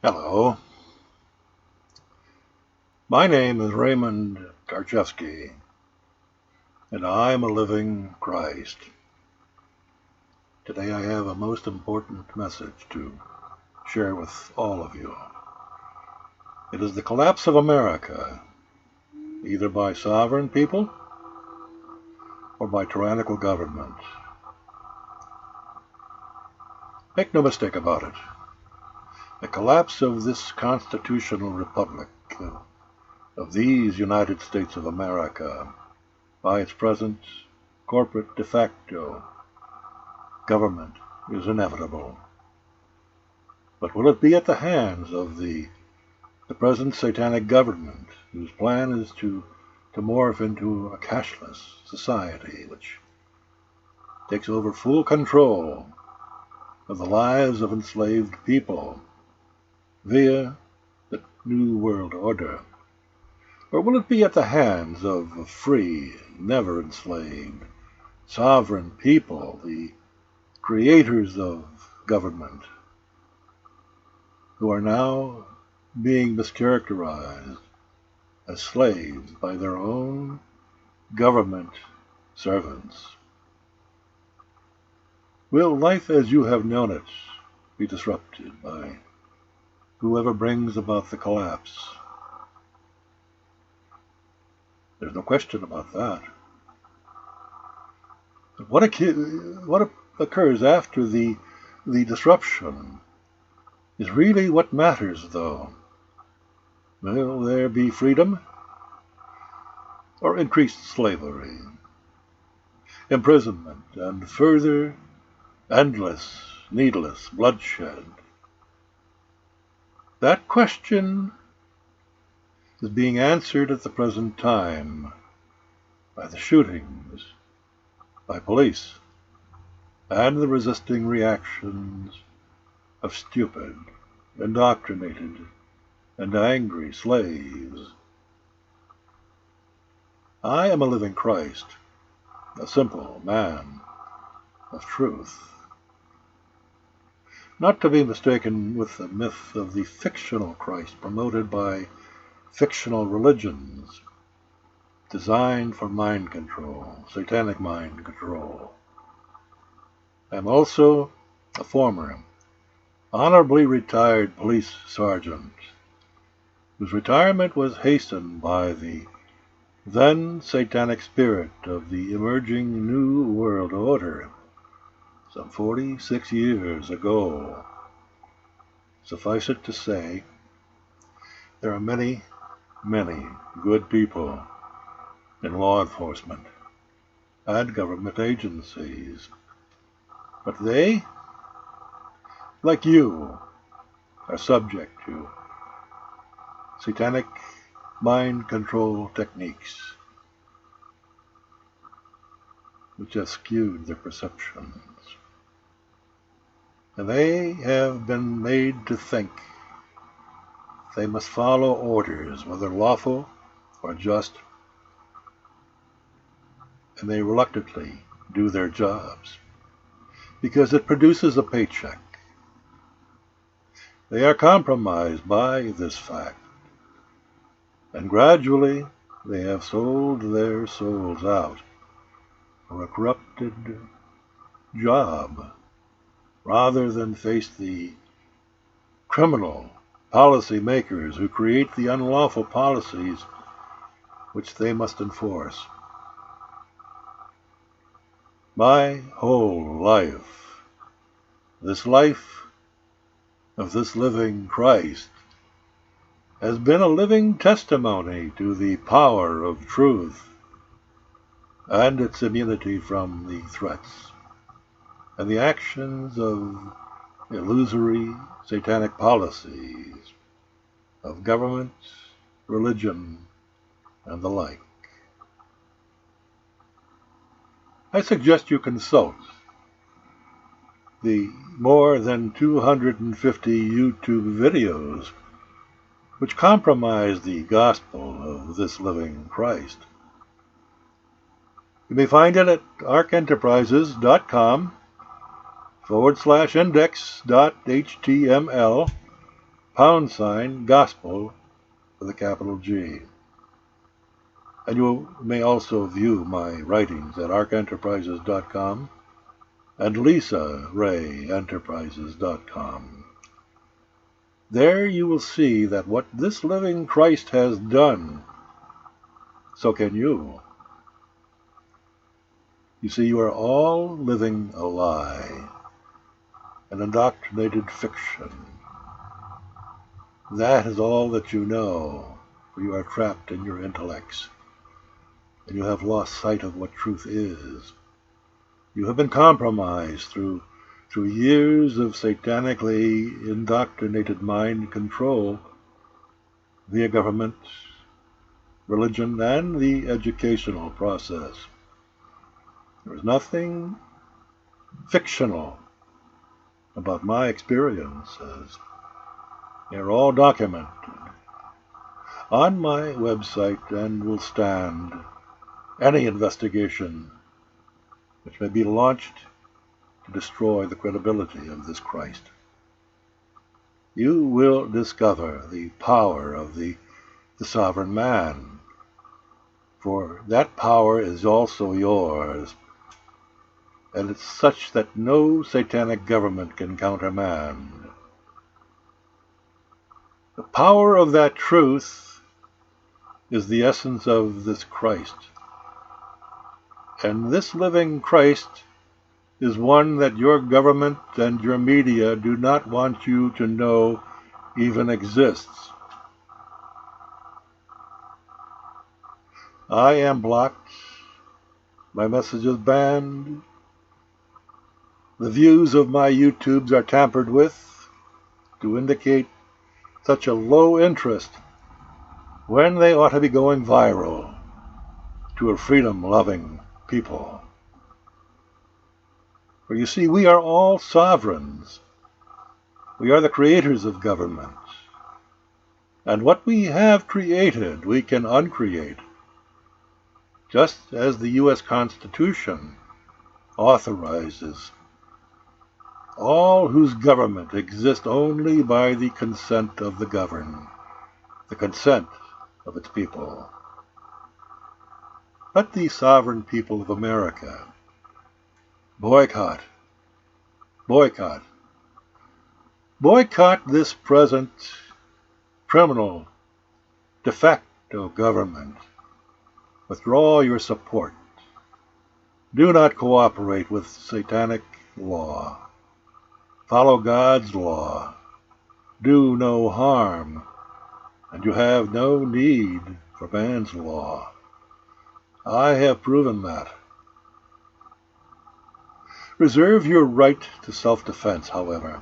Hello, my name is Raymond Karchevsky, and I am a living Christ. Today I have a most important message to share with all of you. It is the collapse of America, either by sovereign people or by tyrannical government. Make no mistake about it. The collapse of this constitutional republic, of these United States of America, by its present corporate de facto government, is inevitable. But will it be at the hands of the present satanic government, whose plan is to morph into a cashless society which takes over full control of the lives of enslaved people via the New World Order? Or will it be at the hands of free, never enslaved, sovereign people, the creators of government, who are now being mischaracterized as slaves by their own government servants? Will life as you have known it be disrupted by whoever brings about the collapse? There's no question about that. But what occurs after the disruption is really what matters, though. Will there be freedom or increased slavery, imprisonment, and further endless, needless bloodshed? That question is being answered at the present time by the shootings by police and the resisting reactions of stupid, indoctrinated, and angry slaves. I am a living Christ, a simple man of truth, not to be mistaken with the myth of the fictional Christ promoted by fictional religions designed for mind control, satanic mind control. I am also a former honorably retired police sergeant whose retirement was hastened by the then satanic spirit of the emerging New World Order some 46 years ago. Suffice it to say, there are many good people in law enforcement and government agencies, but they, like you, are subject to satanic mind control techniques which have skewed their perceptions. And they have been made to think they must follow orders, whether lawful or just, and they reluctantly do their jobs because it produces a paycheck. They are compromised by this fact, and gradually they have sold their souls out for a corrupted job rather than face the criminal policy makers who create the unlawful policies which they must enforce. My whole life, this life of this living Christ, has been a living testimony to the power of truth and its immunity from the threats and the actions of illusory satanic policies of government, religion, and the like. I suggest you consult the more than 250 YouTube videos which compromise the gospel of this living Christ. You may find it at arkenterprises.com /index.html #gospel with a capital G. And you may also view my writings at arkenterprises.com and lisarayenterprises.com. There you will see that what this living Christ has done, so can you. You see, you are all living a lie, an indoctrinated fiction. That is all that you know, for you are trapped in your intellects, and you have lost sight of what truth is. You have been compromised through years of satanically indoctrinated mind control via government, religion, and the educational process. There is nothing fictional about my experiences. They're all documented on my website and will stand any investigation which may be launched to destroy the credibility of this Christ. You will discover the power of the sovereign man, for that power is also yours, and it's such that no satanic government can countermand. The power of that truth is the essence of this Christ, and this living Christ is one that your government and your media do not want you to know even exists. I am blocked, my messages banned, the views of my YouTubes are tampered with to indicate such a low interest when they ought to be going viral to a freedom-loving people. For you see, we are all sovereigns. We are the creators of government. And what we have created, we can uncreate, just as the U.S. Constitution authorizes all whose government exists only by the consent of the governed, the consent of its people. Let the sovereign people of America boycott this present criminal de facto government. Withdraw your support. Do not cooperate with satanic law. Follow God's law. Do no harm, and you have no need for man's law. I have proven that. Reserve your right to self-defense, however,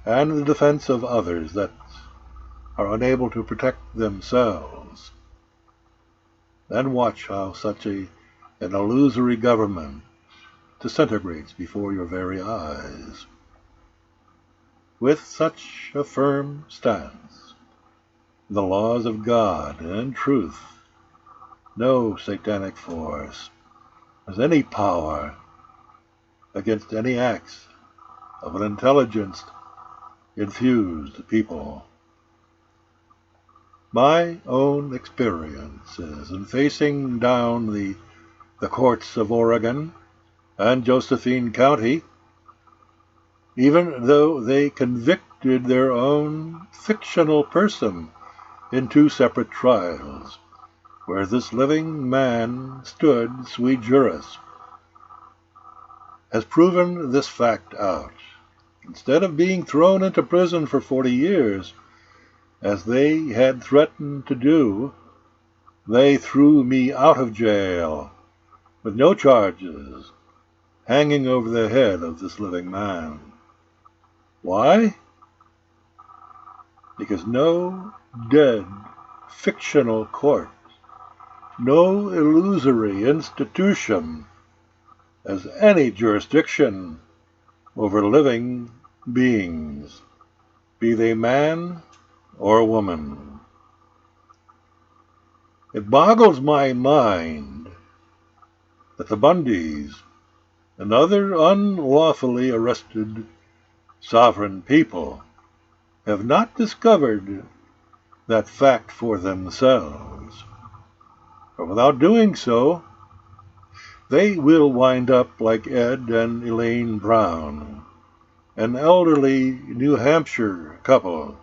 and the defense of others that are unable to protect themselves. Then watch how such an illusory government disintegrates before your very eyes. With such a firm stance, the laws of God and truth, no satanic force has any power against any acts of an intelligence-infused people. My own experiences in facing down the courts of Oregon and Josephine County, even though they convicted their own fictional person in 2 separate trials, where this living man stood sui juris, has proven this fact out. Instead of being thrown into prison for 40 years, as they had threatened to do, they threw me out of jail with no charges hanging over the head of this living man. Why? Because no dead fictional court, no illusory institution has any jurisdiction over living beings, be they man or woman. It boggles my mind that the Bundys and other unlawfully arrested sovereign people have not discovered that fact for themselves. But without doing so, they will wind up like Ed and Elaine Brown, an elderly New Hampshire couple,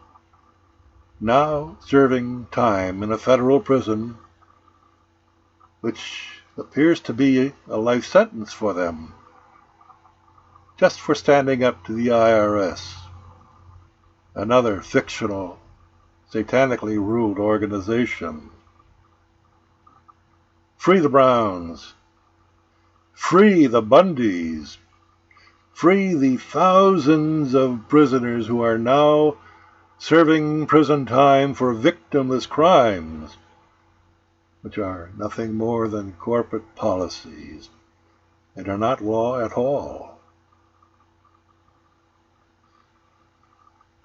now serving time in a federal prison, which appears to be a life sentence for them, just for standing up to the IRS, another fictional, satanically ruled organization. Free the Browns. Free the Bundys. Free the thousands of prisoners who are now serving prison time for victimless crimes, which are nothing more than corporate policies and are not law at all.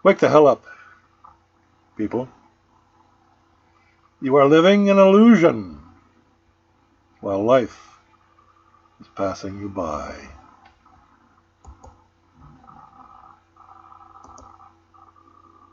Wake the hell up, people. You are living an illusion while life is passing you by.